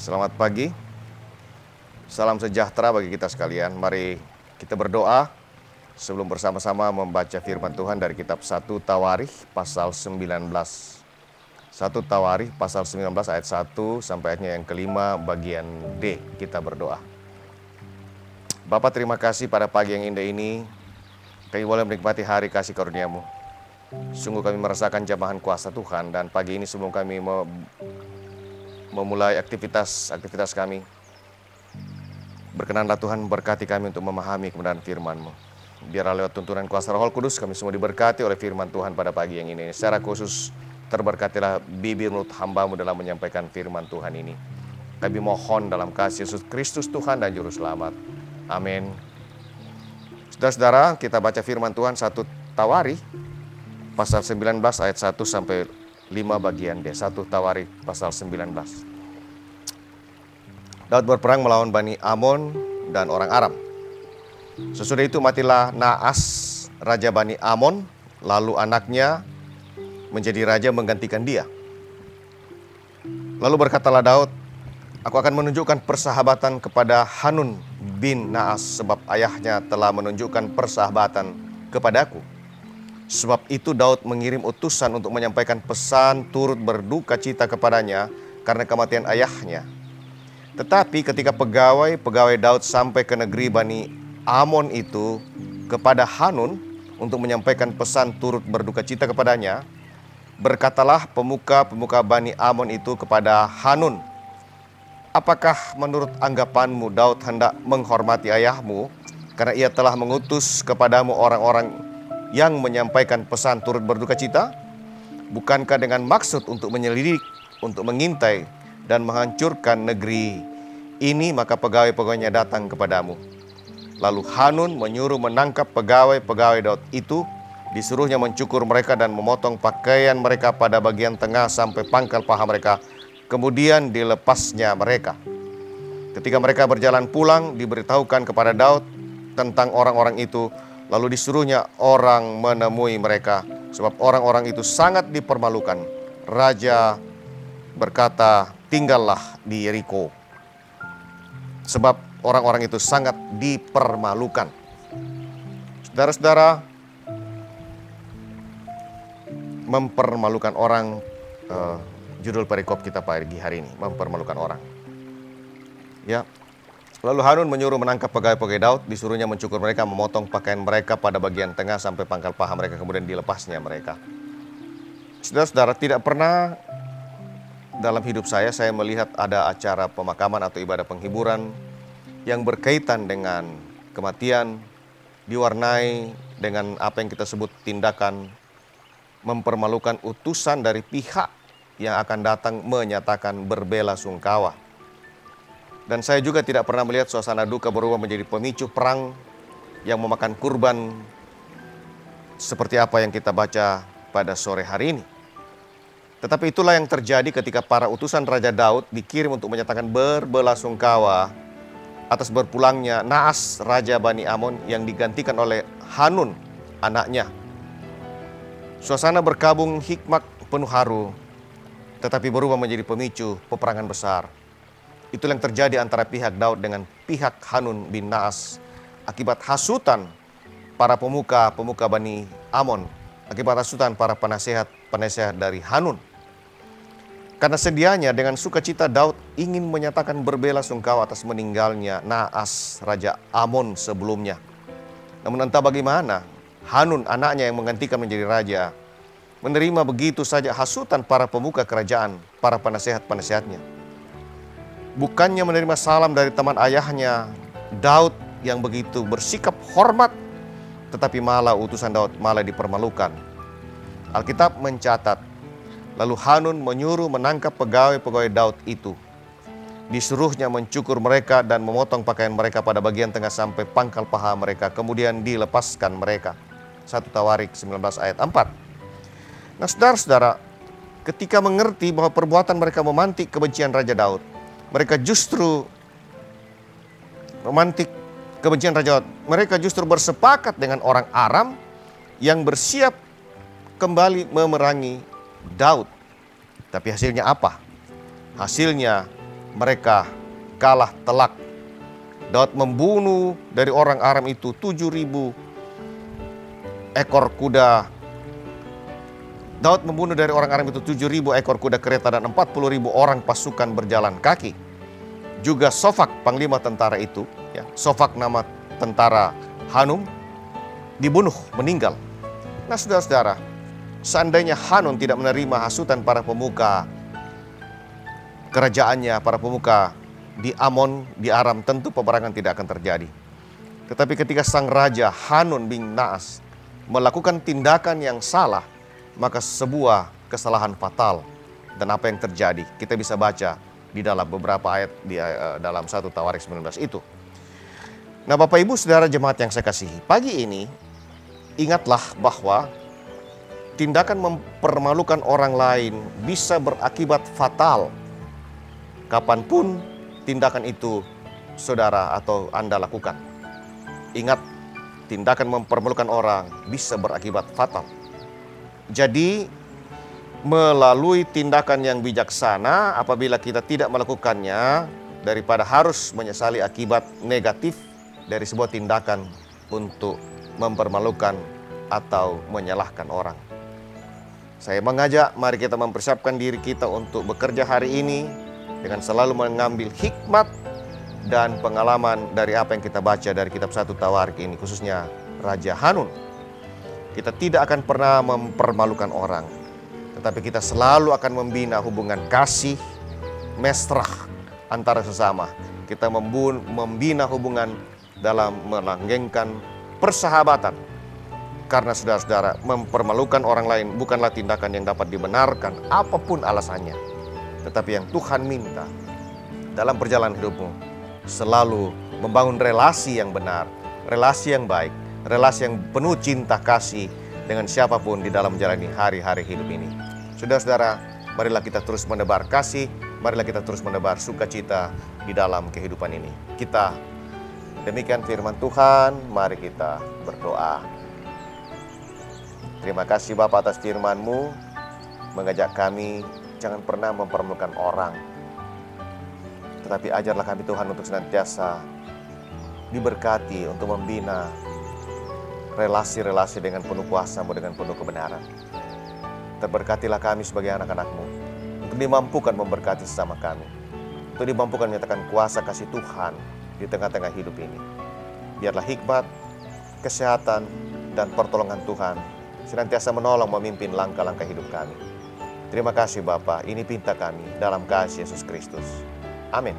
Selamat pagi, salam sejahtera bagi kita sekalian. Mari kita berdoa sebelum bersama-sama membaca firman Tuhan dari kitab 1 Tawarikh pasal 19. 1 Tawarikh pasal 19 ayat 1 sampai ayatnya yang kelima bagian D. Kita berdoa. Bapa, terima kasih pada pagi yang indah ini. Kami boleh menikmati hari kasih karunia-Mu. Sungguh kami merasakan jamahan kuasa Tuhan, dan pagi ini sebelum kami memulai aktivitas kami, berkenanlah Tuhan berkati kami untuk memahami kebenaran firman-Mu. Biarlah lewat tuntunan kuasa Roh Kudus kami semua diberkati oleh firman Tuhan pada pagi yang ini. Secara khusus terberkatilah bibir mulut hamba-Mu dalam menyampaikan firman Tuhan ini. Kami mohon dalam kasih Yesus Kristus Tuhan dan Juru Selamat. Amin. Saudara-saudara, kita baca firman Tuhan 1 Tawarikh pasal 19 ayat 1 sampai 5 bagian D. 1 Tawarikh pasal 19. Daud berperang melawan Bani Amon dan orang Aram. Sesudah itu matilah Naas, raja Bani Amon, lalu anaknya menjadi raja menggantikan dia. Lalu berkatalah Daud, "Aku akan menunjukkan persahabatan kepada Hanun bin Naas, sebab ayahnya telah menunjukkan persahabatan kepadaku." Sebab itu Daud mengirim utusan untuk menyampaikan pesan turut berduka cita kepadanya karena kematian ayahnya. Tetapi ketika pegawai Daud sampai ke negeri Bani Amon itu kepada Hanun untuk menyampaikan pesan turut berduka cita kepadanya, berkatalah pemuka-pemuka Bani Amon itu kepada Hanun, "Apakah menurut anggapanmu Daud hendak menghormati ayahmu karena ia telah mengutus kepadamu orang-orang yang menyampaikan pesan turut berduka cita? Bukankah dengan maksud untuk menyelidik, untuk mengintai dan menghancurkan negeri ini, maka pegawai-pegawainya datang kepadamu?" Lalu Hanun menyuruh menangkap pegawai-pegawai Daud itu, disuruhnya mencukur mereka dan memotong pakaian mereka pada bagian tengah sampai pangkal paha mereka, kemudian dilepasnya mereka. Ketika mereka berjalan pulang, diberitahukan kepada Daud tentang orang-orang itu. Lalu disuruhnya orang menemui mereka, sebab orang-orang itu sangat dipermalukan. Raja berkata, "Tinggallah di Yeriko," sebab orang-orang itu sangat dipermalukan. Saudara-saudara, mempermalukan orang, judul perikop kita pagi hari ini, mempermalukan orang. Ya. Lalu Hanun menyuruh menangkap pegawai-pegawai Daud, disuruhnya mencukur mereka, memotong pakaian mereka pada bagian tengah sampai pangkal paha mereka, kemudian dilepasnya mereka. Saudara-saudara, tidak pernah dalam hidup saya melihat ada acara pemakaman atau ibadah penghiburan yang berkaitan dengan kematian, diwarnai dengan apa yang kita sebut tindakan mempermalukan utusan dari pihak yang akan datang menyatakan berbela-sungkawa. Dan saya juga tidak pernah melihat suasana duka berubah menjadi pemicu perang yang memakan kurban seperti apa yang kita baca pada sore hari ini. Tetapi itulah yang terjadi ketika para utusan Raja Daud dikirim untuk menyatakan berbelasungkawa atas berpulangnya Naas, raja Bani Amon, yang digantikan oleh Hanun, anaknya. Suasana berkabung hikmat penuh haru, tetapi berubah menjadi pemicu peperangan besar. Itulah yang terjadi antara pihak Daud dengan pihak Hanun bin Naas akibat hasutan para pemuka Bani Amon, akibat hasutan para penasehat dari Hanun. Karena sedianya dengan sukacita Daud ingin menyatakan berbela-sungkawa atas meninggalnya Naas, raja Amon sebelumnya. Namun entah bagaimana, Hanun, anaknya yang menggantikan menjadi raja, menerima begitu saja hasutan para pemuka kerajaan, para penasehat-penasehatnya. Bukannya menerima salam dari teman ayahnya, Daud yang begitu bersikap hormat, tetapi malah utusan Daud malah dipermalukan. Alkitab mencatat, lalu Hanun menyuruh menangkap pegawai-pegawai Daud itu. Disuruhnya mencukur mereka dan memotong pakaian mereka pada bagian tengah sampai pangkal paha mereka, kemudian dilepaskan mereka. 1 Tawarikh 19 ayat 4. Nah, saudara-saudara, ketika mengerti bahwa perbuatan mereka memantik kebencian Raja Daud, mereka justru memantik kebencian Raja Daud. Mereka justru bersepakat dengan orang Aram yang bersiap kembali memerangi Daud. Tapi hasilnya apa? Hasilnya mereka kalah telak. Daud membunuh dari orang Aram itu 7.000 ekor kuda. Daud membunuh dari orang Aram itu 7.000 ekor kuda kereta dan 40.000 orang pasukan berjalan kaki. Juga Sofak, panglima tentara itu, ya, Sofak nama tentara Hanun, dibunuh, meninggal. Nah, saudara-saudara, seandainya Hanun tidak menerima hasutan para pemuka kerajaannya, para pemuka di Amon, di Aram, tentu peperangan tidak akan terjadi. Tetapi ketika sang raja Hanun bin Naas melakukan tindakan yang salah, maka sebuah kesalahan fatal. Dan apa yang terjadi? Kita bisa baca di dalam beberapa ayat di dalam 1 Tawarik 19 itu. Nah, Bapak Ibu Saudara jemaat yang saya kasihi, pagi ini ingatlah bahwa tindakan mempermalukan orang lain bisa berakibat fatal. Kapanpun tindakan itu saudara atau Anda lakukan. Ingat, tindakan mempermalukan orang bisa berakibat fatal. Jadi, melalui tindakan yang bijaksana, apabila kita tidak melakukannya, daripada harus menyesali akibat negatif dari sebuah tindakan untuk mempermalukan atau menyalahkan orang. Saya mengajak, mari kita mempersiapkan diri kita untuk bekerja hari ini dengan selalu mengambil hikmat dan pengalaman dari apa yang kita baca dari kitab 1 Tawarik ini, khususnya Raja Hanun. Kita tidak akan pernah mempermalukan orang, tetapi kita selalu akan membina hubungan kasih, mesrah antara sesama. Kita membina hubungan dalam melanggengkan persahabatan. Karena saudara-saudara, mempermalukan orang lain bukanlah tindakan yang dapat dibenarkan apapun alasannya. Tetapi yang Tuhan minta dalam perjalanan hidupmu, selalu membangun relasi yang benar, relasi yang baik, relasi yang penuh cinta kasih dengan siapapun di dalam menjalani hari-hari hidup ini. Saudara-saudara, marilah kita terus menebar kasih, marilah kita terus menebar sukacita di dalam kehidupan ini. Kita demikian firman Tuhan, mari kita berdoa. Terima kasih Bapa atas firman-Mu, mengajak kami jangan pernah mempermalukan orang. Tetapi ajarlah kami Tuhan untuk senantiasa diberkati untuk membina relasi-relasi dengan penuh kuasa-Mu, dengan penuh kebenaran. Terberkatilah kami sebagai anak-anak-Mu, untuk dimampukan memberkati sesama kami, untuk dimampukan menyatakan kuasa kasih Tuhan di tengah-tengah hidup ini. Biarlah hikmat, kesehatan, dan pertolongan Tuhan senantiasa menolong memimpin langkah-langkah hidup kami. Terima kasih Bapa, ini pinta kami dalam kasih Yesus Kristus. Amin.